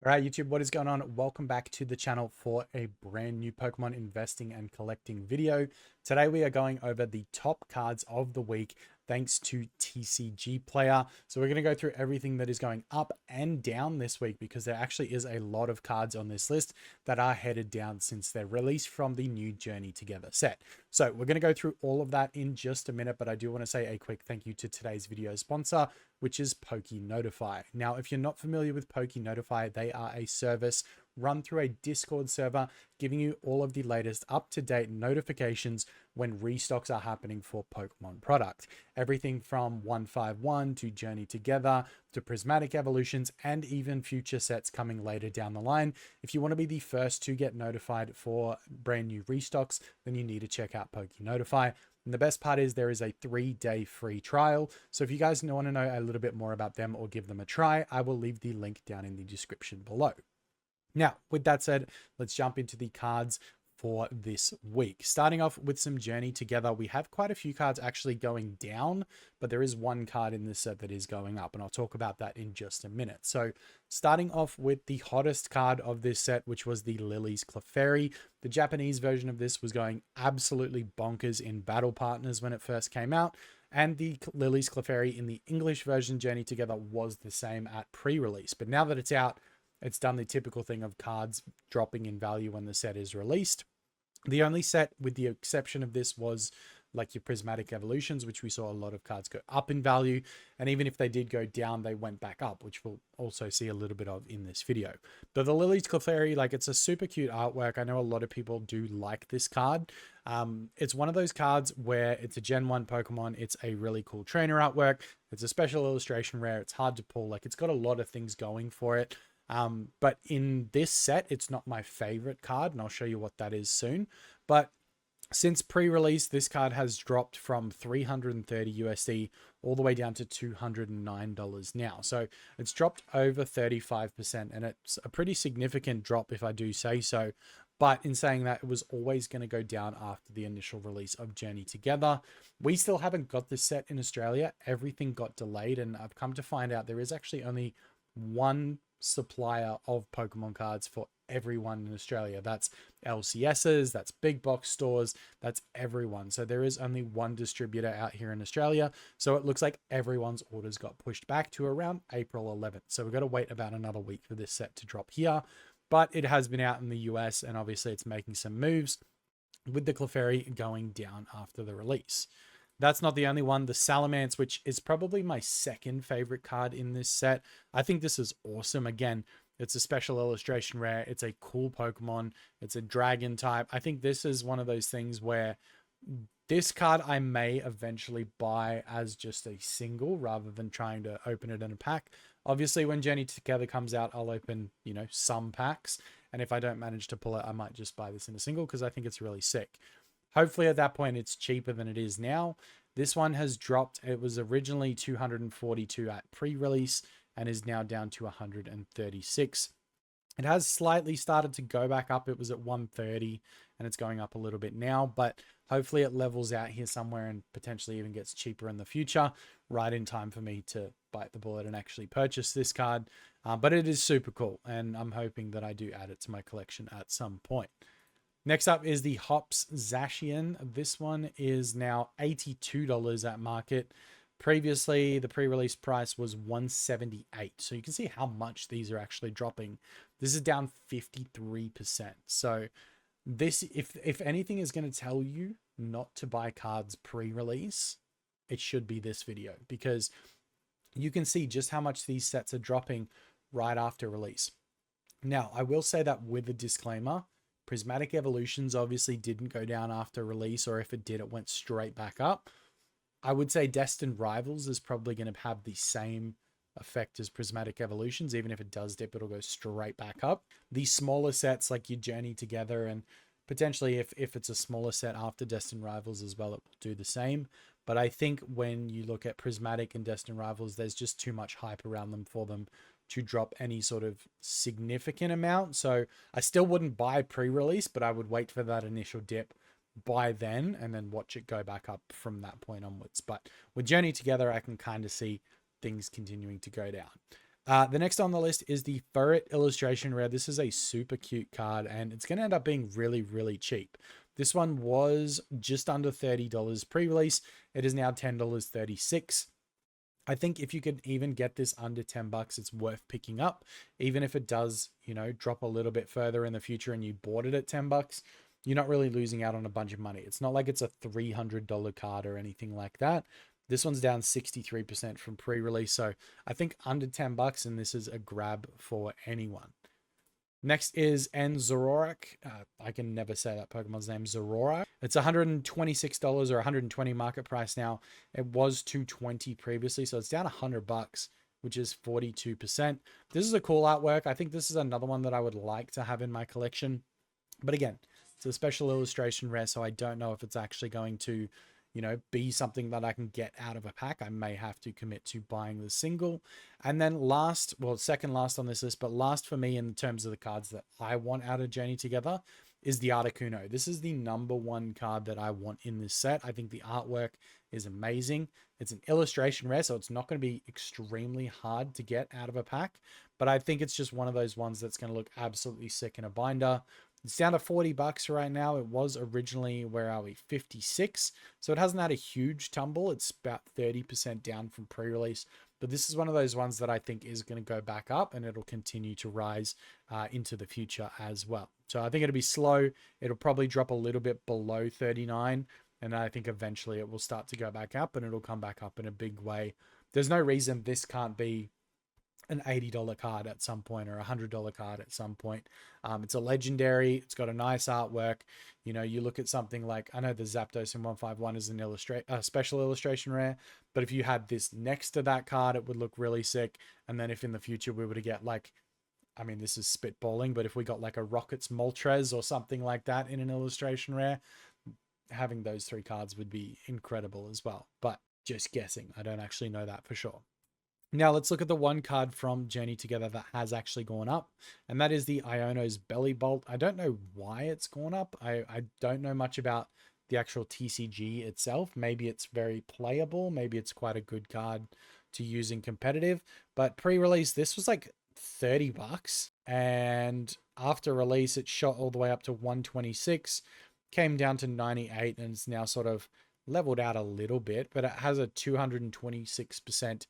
All right, YouTube, what is going on? Welcome back to the channel for a brand new Pokemon investing and collecting video. Today, we are going over the top cards of the week thanks to TCG Player. So we're going to go through everything that is going up and down this week because there actually is a lot of cards on this list that are headed down since their release from the new Journey Together set. So we're going to go through all of that in just a minute, but I do want to say a quick thank you to today's video sponsor, which is PokeNotify. Now, if you're not familiar with PokeNotify, they are a service run through a Discord server, giving you all of the latest up-to-date notifications when restocks are happening for Pokemon product. Everything from 151 to Journey Together to Prismatic Evolutions and even future sets coming later down the line. If you want to be the first to get notified for brand new restocks, then you need to check out PokeNotify. And the best part is there is a 3-day free trial. So if you guys want to know a little bit more about them or give them a try, I will leave the link down in the description below. Now, with that said, let's jump into the cards for this week. Starting off with some Journey Together, we have quite a few cards actually going down, but there is one card in this set that is going up, and I'll talk about that in just a minute. So starting off with the hottest card of this set, which was the Lily's Clefairy. The Japanese version of this was going absolutely bonkers in battle partners when it first came out, and the Lily's Clefairy in the English version Journey Together was the same at pre-release. But now that it's out, it's done the typical thing of cards dropping in value when the set is released. The only set, with the exception of this, was like your Prismatic Evolutions, which we saw a lot of cards go up in value. And even if they did go down, they went back up, which we'll also see a little bit of in this video. But the Lily's Clefairy, like, it's a super cute artwork. I know a lot of people do like this card. It's one of those cards where it's a Gen 1 Pokemon. It's a really cool trainer artwork. It's a special illustration rare. It's hard to pull. Like, it's got a lot of things going for it. But in this set, it's not my favorite card, and I'll show you what that is soon. But since pre-release, this card has dropped from 330 USD all the way down to $209 now. So it's dropped over 35%, and it's a pretty significant drop if I do say so. But in saying that, it was always going to go down after the initial release of Journey Together. We still haven't got this set in Australia. Everything got delayed, and I've come to find out there is actually only one supplier of Pokemon cards for everyone in Australia. That's LCSs, that's big box stores, that's everyone. So there is only one distributor out here in Australia. So it looks like everyone's orders got pushed back to around April 11th. So we've got to wait about another week for this set to drop here. But it has been out in the US, and obviously it's making some moves with the Clefairy going down after the release. That's not the only one. The Salamence, which is probably my second favorite card in this set. I think this is awesome. Again, it's a special illustration rare. It's a cool Pokemon. It's a dragon type. I think this is one of those things where this card I may eventually buy as just a single rather than trying to open it in a pack. Obviously, when Journey Together comes out, I'll open, some packs. And if I don't manage to pull it, I might just buy this in a single because I think it's really sick. Hopefully at that point, it's cheaper than it is now. This one has dropped. It was originally 242 at pre-release and is now down to 136. It has slightly started to go back up. It was at 130 and it's going up a little bit now, but hopefully it levels out here somewhere and potentially even gets cheaper in the future, right in time for me to bite the bullet and actually purchase this card. But it is super cool, and I'm hoping that I do add it to my collection at some point. Next up is the Hops Zacian. This one is now $82 at market. Previously, the pre-release price was $178. So you can see how much these are actually dropping. This is down 53%. So this, if anything is going to tell you not to buy cards pre-release, it should be this video, because you can see just how much these sets are dropping right after release. Now, I will say that with a disclaimer, Prismatic Evolutions obviously didn't go down after release, or if it did, it went straight back up. I would say Destined Rivals is probably going to have the same effect as Prismatic Evolutions. Even if it does dip, it'll go straight back up. These smaller sets like your Journey Together, and potentially if it's a smaller set after Destined Rivals as well, it will do the same. But I think when you look at Prismatic and Destined Rivals, there's just too much hype around them for them to drop any sort of significant amount. So I still wouldn't buy pre-release, but I would wait for that initial dip, buy then, and then watch it go back up from that point onwards. But with Journey Together, I can kind of see things continuing to go down. The next on the list is the Furret illustration rare. This is a super cute card, and it's going to end up being really, really cheap. This one was just under $30 pre-release. It is now $10.36. I think if you could even get this under 10 bucks, it's worth picking up. Even if it does, you know, drop a little bit further in the future and you bought it at 10 bucks, you're not really losing out on a bunch of money. It's not like it's a $300 card or anything like that. This one's down 63% from pre-release. So I think under 10 bucks, and this is a grab for anyone. Next is Zoroark. I can never say that Pokemon's name, Zoroark. It's $126 or $120 market price now. It was $220 previously, so it's down $100, which is 42%. This is a cool artwork. I think this is another one that I would like to have in my collection. But again, it's a special illustration rare, so I don't know if it's actually going to, you know, be something that I can get out of a pack. I may have to commit to buying the single. And then last, well, second last on this list, but last for me in terms of the cards that I want out of Journey Together is the Articuno. This is the #1 card that I want in this set. I think the artwork is amazing. It's an illustration rare, so it's not going to be extremely hard to get out of a pack, but I think it's just one of those ones that's going to look absolutely sick in a binder. It's down to $40 right now. It was originally, where are we, 56. So it hasn't had a huge tumble. It's about 30% down from pre-release. But this is one of those ones that I think is going to go back up, and it'll continue to rise into the future as well. So I think it'll be slow. It'll probably drop a little bit below 39. And I think eventually it will start to go back up, and it'll come back up in a big way. There's no reason this can't be an $80 card at some point or a $100 card at some point. It's a legendary. It's got a nice artwork. You know, you look at something like, I know the Zapdos in 151 is an special illustration rare, but if you had this next to that card, it would look really sick. And then if in the future we were to get like, I mean, this is spitballing, but if we got like a Rockets Moltres or something like that in an illustration rare, having those 3 cards would be incredible as well. But just guessing. I don't actually know that for sure. Now let's look at the one card from Journey Together that has actually gone up, and that is the Iono's Bellibolt. I don't know why it's gone up. I don't know much about the actual TCG itself. Maybe it's very playable. Maybe it's quite a good card to use in competitive. But pre-release, this was like $30, and after release, it shot all the way up to 126, came down to 98, and it's now sort of leveled out a little bit, but it has a 226%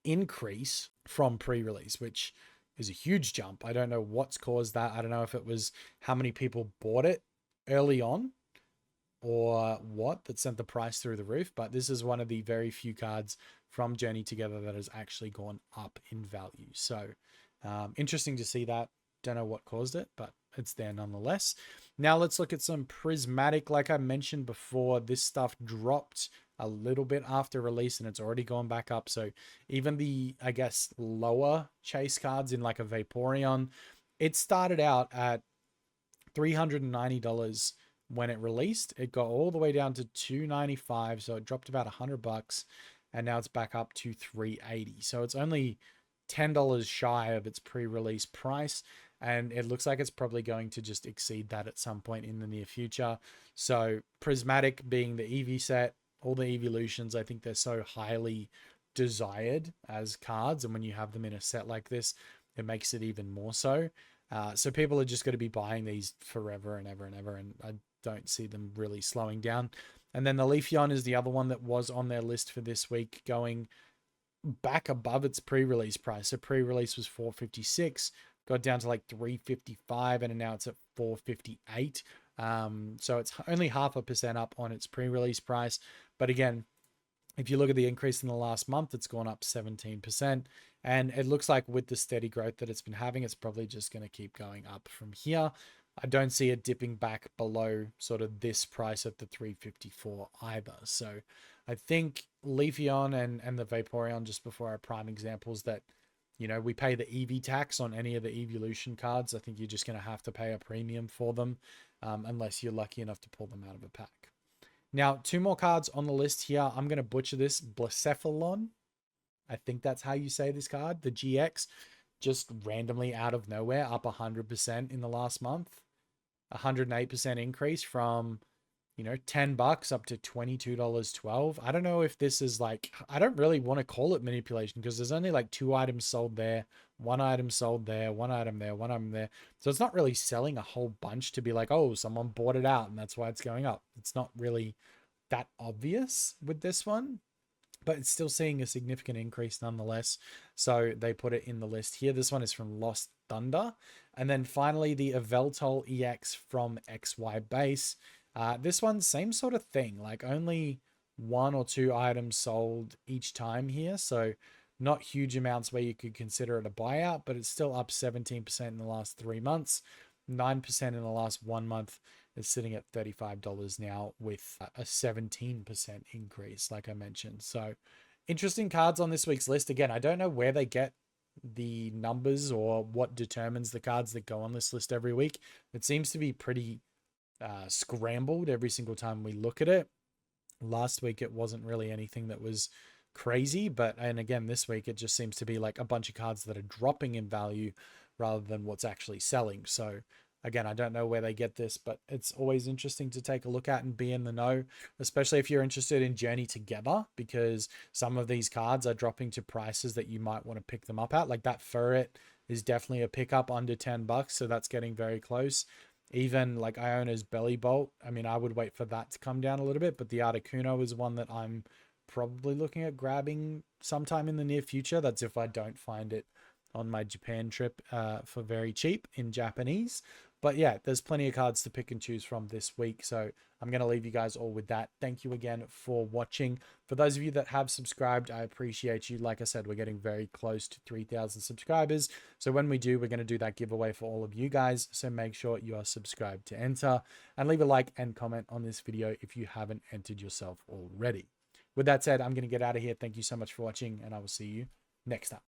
increase from pre-release, which is a huge jump. I don't know what's caused that. I don't know if it was how many people bought it early on or what that sent the price through the roof, but this is one of the very few cards from Journey Together that has actually gone up in value. So interesting to see that. Don't know what caused it, but it's there nonetheless. Now let's look at some Prismatic. Like I mentioned before, this stuff dropped a little bit after release and it's already gone back up. So even the, I guess, lower chase cards in like a Vaporeon, it started out at $390 when it released. It got all the way down to $295, so it dropped about $100, and now it's back up to $380. So it's only $10 shy of its pre-release price, and it looks like it's probably going to just exceed that at some point in the near future. So Prismatic being the Eevee set, all the evolutions, I think they're so highly desired as cards, and when you have them in a set like this, it makes it even more so. So people are just going to be buying these forever and ever and ever, and I don't see them really slowing down. And then the Leafeon is the other one that was on their list for this week, going back above its pre-release price. So pre-release was $456, got down to like $355, and now it's at $458. So it's only 0.5% up on its pre-release price. But again, if you look at the increase in the last month, it's gone up 17%. And it looks like with the steady growth that it's been having, it's probably just going to keep going up from here. I don't see it dipping back below sort of this price at the 354 either. So I think Leafeon and the Vaporeon, just before our prime examples, that, you know, we pay the EV tax on any of the evolution cards. I think you're just going to have to pay a premium for them, unless you're lucky enough to pull them out of a pack. Now, 2 more cards on the list here. I'm going to butcher this. Blacephalon. I think that's how you say this card. The GX, just randomly out of nowhere, up 100% in the last month. 108% increase from you know, $10 up to $22.12. I don't know if this is like, I don't really want to call it manipulation because there's only like 2 items sold there, 1 item sold there, 1 item there, 1 item there. So it's not really selling a whole bunch to be like, oh, someone bought it out and that's why it's going up. It's not really that obvious with this one, but it's still seeing a significant increase nonetheless. So they put it in the list here. This one is from Lost Thunder. And then finally, the Yveltal EX from XY Base. This one, same sort of thing, like only 1 or 2 items sold each time here. So not huge amounts where you could consider it a buyout, but it's still up 17% in the last 3 months, 9% in the last 1 month. It's sitting at $35 now with a 17% increase, like I mentioned. So interesting cards on this week's list. Again, I don't know where they get the numbers or what determines the cards that go on this list every week. It seems to be pretty scrambled every single time we look at it. Last week it wasn't really anything that was crazy, and again this week it just seems to be like a bunch of cards that are dropping in value rather than what's actually selling. So again, I don't know where they get this, but it's always interesting to take a look at and be in the know, especially if you're interested in Journey Together, because some of these cards are dropping to prices that you might want to pick them up at. Like that Furret is definitely a pickup under $10, so that's getting very close. Even like Iono's Bellibolt, I mean, I would wait for that to come down a little bit, but the Articuno is one that I'm probably looking at grabbing sometime in the near future. That's if I don't find it on my Japan trip for very cheap in Japanese. But yeah, there's plenty of cards to pick and choose from this week. So I'm going to leave you guys all with that. Thank you again for watching. For those of you that have subscribed, I appreciate you. Like I said, we're getting very close to 3,000 subscribers. So when we do, we're going to do that giveaway for all of you guys. So make sure you are subscribed to enter, and leave a like and comment on this video if you haven't entered yourself already. With that said, I'm going to get out of here. Thank you so much for watching, and I will see you next time.